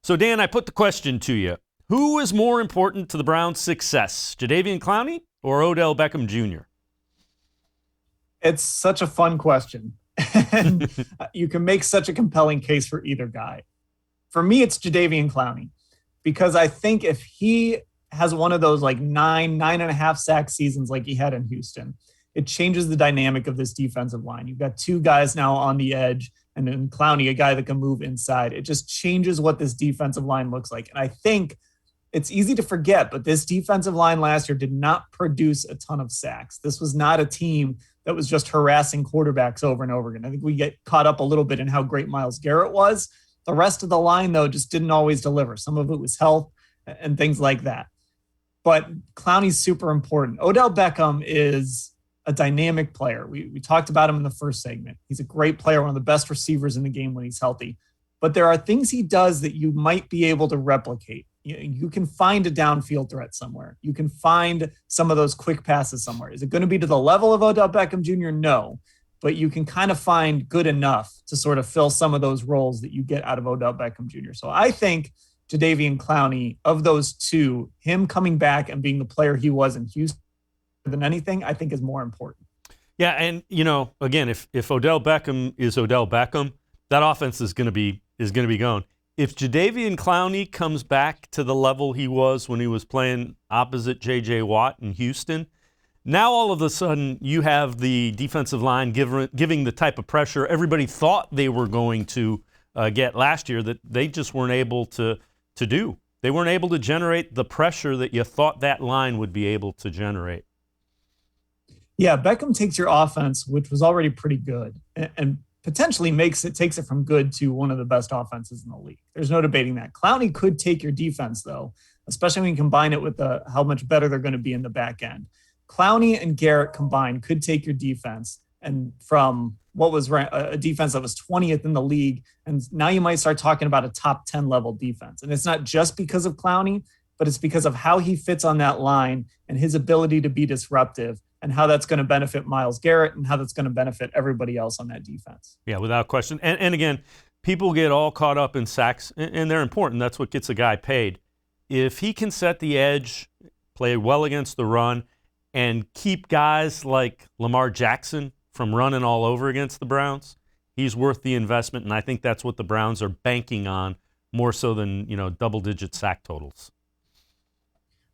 So, Dan, I put the question to you. Who is more important to the Browns' success, Jadeveon Clowney or Odell Beckham Jr.? It's such a fun question. And you can make such a compelling case for either guy. For me, it's Jadeveon Clowney, because I think if he has one of those like 9.5 sack seasons like he had in Houston, it changes the dynamic of this defensive line. You've got two guys now on the edge, and then Clowney, a guy that can move inside. It just changes what this defensive line looks like. And I think it's easy to forget, but this defensive line last year did not produce a ton of sacks. This was not a team that was just harassing quarterbacks over and over again. I think we get caught up a little bit in how great Myles Garrett was. The rest of the line, though, just didn't always deliver. Some of it was health and things like that. But Clowney's super important. Odell Beckham is a dynamic player. We talked about him in the first segment. He's a great player, one of the best receivers in the game when he's healthy. But there are things he does that you might be able to replicate. You can find a downfield threat somewhere. You can find some of those quick passes somewhere. Is it going to be to the level of Odell Beckham Jr.? No. But you can kind of find good enough to sort of fill some of those roles that you get out of Odell Beckham Jr. So I think Jadeveon Clowney, of those two, him coming back and being the player he was in Houston than anything, I think is more important. Yeah, and, again, if Odell Beckham is Odell Beckham, that offense is going to be going. If Jadeveon Clowney comes back to the level he was when he was playing opposite J.J. Watt in Houston, now all of a sudden you have the defensive line giving the type of pressure everybody thought they were going to get last year that they just weren't able to do. They weren't able to generate the pressure that you thought that line would be able to generate. Yeah, Beckham takes your offense, which was already pretty good, and potentially takes it from good to one of the best offenses in the league. There's no debating that. Clowney could take your defense, though, especially when you combine it with how much better they're going to be in the back end. Clowney and Garrett combined could take your defense, and from what was a defense that was 20th in the league, and now you might start talking about a top 10 level defense. And it's not just because of Clowney, but it's because of how he fits on that line and his ability to be disruptive, and how that's going to benefit Myles Garrett and how that's going to benefit everybody else on that defense. Yeah, without question. And again, people get all caught up in sacks, and they're important. That's what gets a guy paid. If he can set the edge, play well against the run, and keep guys like Lamar Jackson from running all over against the Browns, he's worth the investment, and I think that's what the Browns are banking on more so than, double-digit sack totals.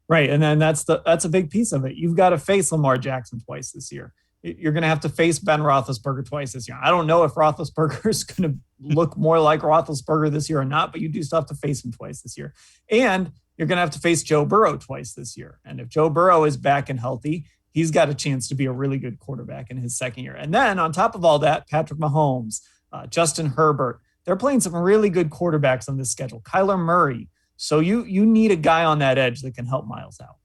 Right, and then that's a big piece of it. You've got to face Lamar Jackson twice this year. You're going to have to face Ben Roethlisberger twice this year. I don't know if Roethlisberger is going to look more like Roethlisberger this year or not, but you do still have to face him twice this year. And you're going to have to face Joe Burrow twice this year. And if Joe Burrow is back and healthy, he's got a chance to be a really good quarterback in his second year. And then on top of all that, Patrick Mahomes, Justin Herbert, they're playing some really good quarterbacks on this schedule. Kyler Murray. So you need a guy on that edge that can help Myles out.